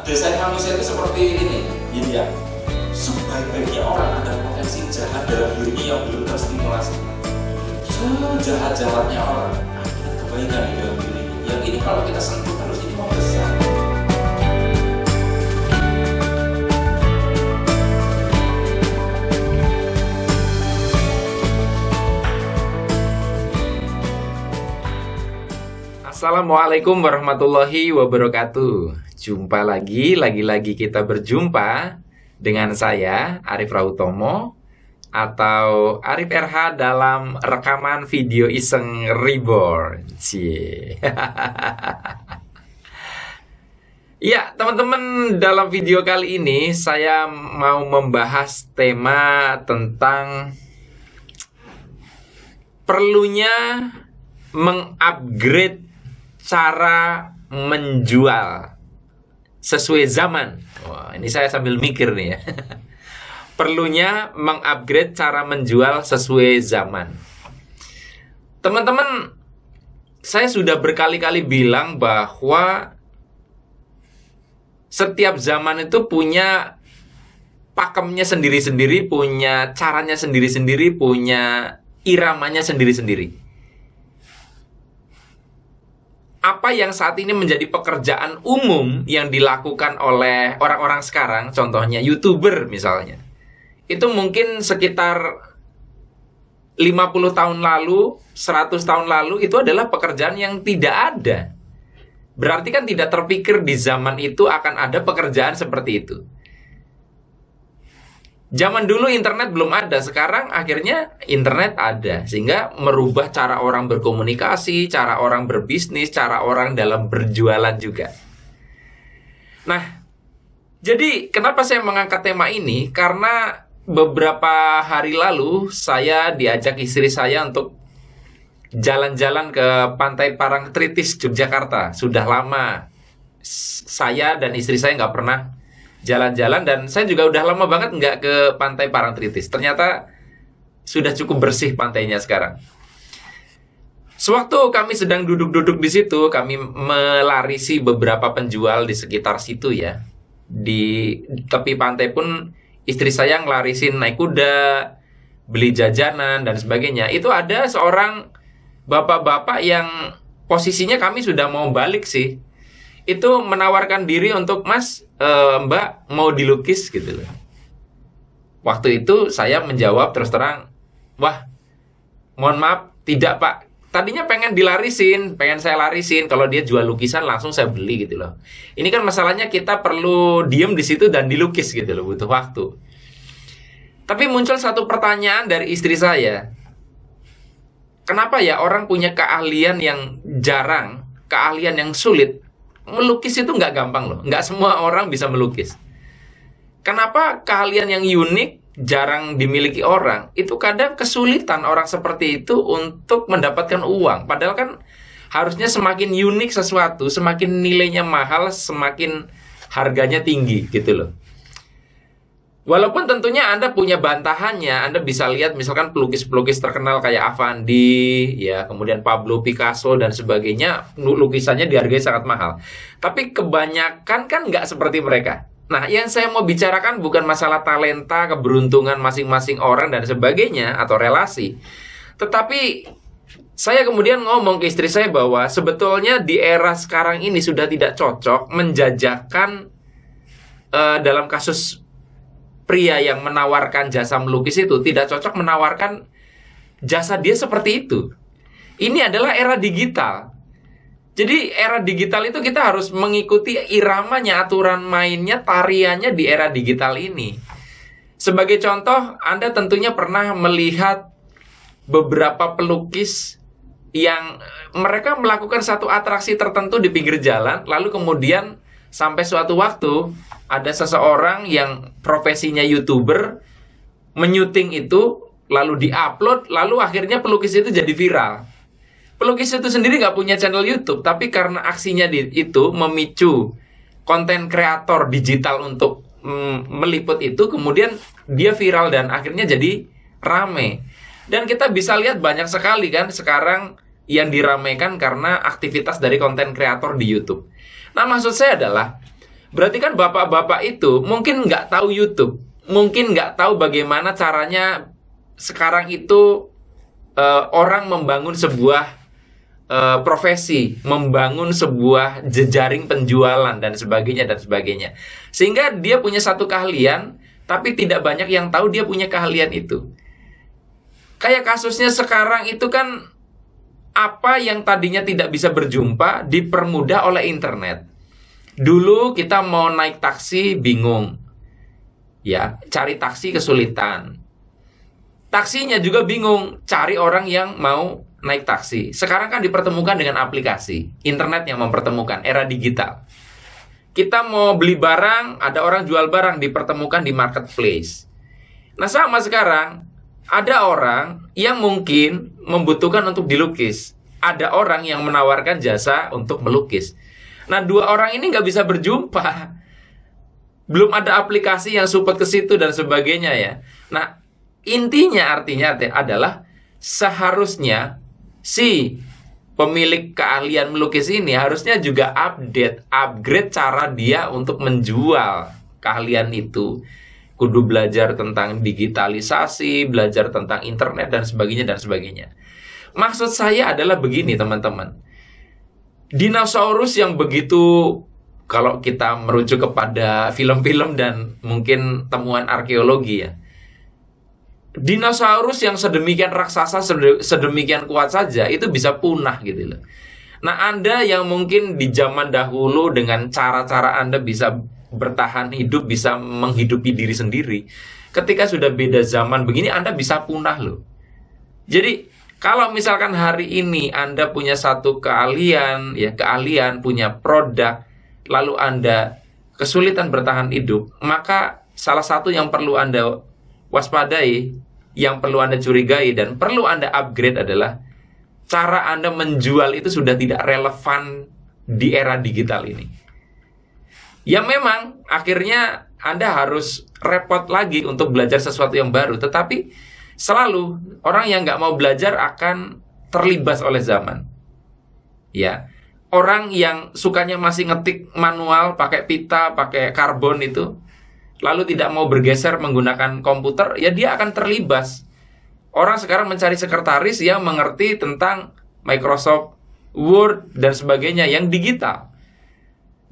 desain manusia itu seperti ini, ya. Sebaik-baiknya orang ada potensi jahat dalam dirinya yang belum terstimulasi. Sejahat-jahatnya orang ada kebaikan di dalam dirinya. Yang ini kalau kita sentuh terus ini mau besar. Assalamualaikum warahmatullahi wabarakatuh. Jumpa lagi kita berjumpa dengan saya Arif Rautomo atau Arif RH dalam rekaman video iseng reborn. Ya, teman-teman, dalam video kali ini saya mau membahas tema tentang perlunya mengupgrade cara menjual sesuai zaman. Wah, ini saya sambil mikir nih ya. Perlunya mengupgrade cara menjual sesuai zaman. Teman-teman, saya sudah berkali-kali bilang bahwa setiap zaman itu punya pakemnya sendiri-sendiri, punya caranya sendiri-sendiri, punya iramanya sendiri-sendiri. Apa yang saat ini menjadi pekerjaan umum yang dilakukan oleh orang-orang sekarang, contohnya YouTuber misalnya, itu mungkin sekitar 50 tahun lalu, 100 tahun lalu, itu adalah pekerjaan yang tidak ada. Berarti kan tidak terpikir di zaman itu akan ada pekerjaan seperti itu. Zaman dulu internet belum ada, sekarang akhirnya internet ada. Sehingga merubah cara orang berkomunikasi, cara orang berbisnis, cara orang dalam berjualan juga. Nah, jadi kenapa saya mengangkat tema ini? Karena beberapa hari lalu saya diajak istri saya untuk jalan-jalan ke Pantai Parangtritis, Yogyakarta. Sudah lama saya dan istri saya nggak pernah jalan-jalan, dan saya juga udah lama banget nggak ke Pantai Parangtritis. Ternyata sudah cukup bersih pantainya sekarang. Sewaktu kami sedang duduk-duduk di situ, kami melarisi beberapa penjual di sekitar situ ya. Di tepi pantai pun istri saya ngelarisin naik kuda, beli jajanan dan sebagainya. Itu ada seorang bapak-bapak yang posisinya kami sudah mau balik sih. Itu menawarkan diri untuk, "Mas, Mbak mau dilukis," gitu loh. Waktu itu saya menjawab terus terang, "Wah, mohon maaf, tidak Pak. Tadinya pengen dilarisin, pengen saya larisin. Kalau dia jual lukisan langsung saya beli," gitu loh. Ini kan masalahnya kita perlu diem di situ dan dilukis gitu loh, butuh waktu. Tapi muncul satu pertanyaan dari istri saya. Kenapa ya orang punya keahlian yang jarang, keahlian yang sulit? Melukis itu nggak gampang loh. Nggak semua orang bisa melukis. Kenapa keahlian yang unik, jarang dimiliki orang, itu kadang kesulitan orang seperti itu untuk mendapatkan uang. Padahal kan harusnya semakin unik sesuatu, semakin nilainya mahal, semakin harganya tinggi gitu loh. Walaupun tentunya Anda punya bantahannya. Anda bisa lihat misalkan pelukis-pelukis terkenal kayak Avandi, ya, kemudian Pablo Picasso dan sebagainya, lukisannya dihargai sangat mahal. Tapi kebanyakan kan nggak seperti mereka. Nah, yang saya mau bicarakan bukan masalah talenta, keberuntungan masing-masing orang dan sebagainya, atau relasi. Tetapi saya kemudian ngomong ke istri saya bahwa sebetulnya di era sekarang ini sudah tidak cocok menjajakan dalam kasus pria yang menawarkan jasa melukis itu, tidak cocok menawarkan jasa dia seperti itu. Ini adalah era digital. Jadi era digital itu kita harus mengikuti iramanya, aturan mainnya, tariannya di era digital ini. Sebagai contoh, Anda tentunya pernah melihat beberapa pelukis yang mereka melakukan satu atraksi tertentu di pinggir jalan, lalu kemudian sampai suatu waktu ada seseorang yang profesinya YouTuber menyuting itu, lalu diupload, lalu akhirnya pelukis itu jadi viral. Pelukis itu sendiri nggak punya channel YouTube, tapi karena aksinya itu memicu konten kreator digital untuk meliput itu, kemudian dia viral dan akhirnya jadi rame. Dan kita bisa lihat banyak sekali kan sekarang yang diramaikan karena aktivitas dari konten kreator di YouTube. Nah, maksud saya adalah Berarti kan bapak-bapak itu mungkin nggak tahu YouTube, mungkin nggak tahu bagaimana caranya sekarang itu orang membangun sebuah profesi, membangun sebuah jejaring penjualan dan sebagainya dan sebagainya. Sehingga dia punya satu keahlian, tapi tidak banyak yang tahu dia punya keahlian itu. Kayak kasusnya sekarang itu kan, apa yang tadinya tidak bisa berjumpa dipermudah oleh internet. Dulu kita mau naik taksi bingung, ya, cari taksi kesulitan. Taksinya juga bingung, cari orang yang mau naik taksi. Sekarang kan dipertemukan dengan aplikasi, internet yang mempertemukan, era digital. Kita mau beli barang, ada orang jual barang, dipertemukan di marketplace. Nah, sama sekarang, ada orang yang mungkin membutuhkan untuk dilukis. Ada orang yang menawarkan jasa untuk melukis. Nah, dua orang ini nggak bisa berjumpa. Belum ada aplikasi yang support ke situ dan sebagainya ya. Nah, intinya artinya adalah seharusnya si pemilik keahlian melukis ini harusnya juga upgrade cara dia untuk menjual keahlian itu. Kudu belajar tentang digitalisasi, belajar tentang internet dan sebagainya dan sebagainya. Maksud saya adalah begini, teman-teman. Dinosaurus yang begitu, kalau kita merujuk kepada film-film dan mungkin temuan arkeologi ya, dinosaurus yang sedemikian raksasa, sedemikian kuat saja, itu bisa punah gitu loh. Nah, Anda yang mungkin di zaman dahulu dengan cara-cara Anda bisa bertahan hidup, bisa menghidupi diri sendiri, ketika sudah beda zaman begini, Anda bisa punah loh. Jadi, kalau misalkan hari ini Anda punya satu keahlian, punya produk, lalu Anda kesulitan bertahan hidup, maka salah satu yang perlu Anda waspadai, yang perlu Anda curigai, dan perlu Anda upgrade adalah cara Anda menjual itu sudah tidak relevan di era digital ini. Ya memang, akhirnya Anda harus repot lagi untuk belajar sesuatu yang baru, tetapi selalu orang yang nggak mau belajar akan terlibas oleh zaman. Ya, orang yang sukanya masih ngetik manual, pakai pita, pakai karbon itu, lalu tidak mau bergeser menggunakan komputer, ya dia akan terlibas. Orang sekarang mencari sekretaris yang mengerti tentang Microsoft Word dan sebagainya yang digital.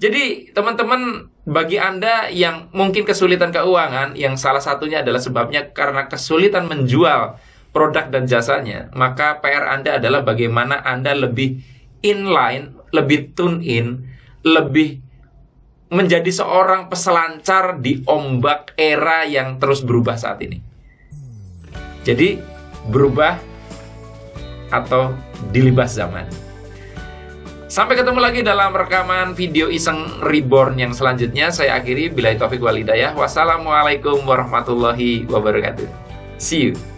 Jadi teman-teman, bagi Anda yang mungkin kesulitan keuangan, yang salah satunya adalah sebabnya karena kesulitan menjual produk dan jasanya, maka PR Anda adalah bagaimana Anda lebih inline, lebih tune in, lebih menjadi seorang peselancar di ombak era yang terus berubah saat ini. Jadi berubah atau dilibas zaman. Sampai ketemu lagi dalam rekaman video iseng reborn yang selanjutnya. Saya akhiri, billahi taufik wal hidayah. Wassalamualaikum warahmatullahi wabarakatuh. See you.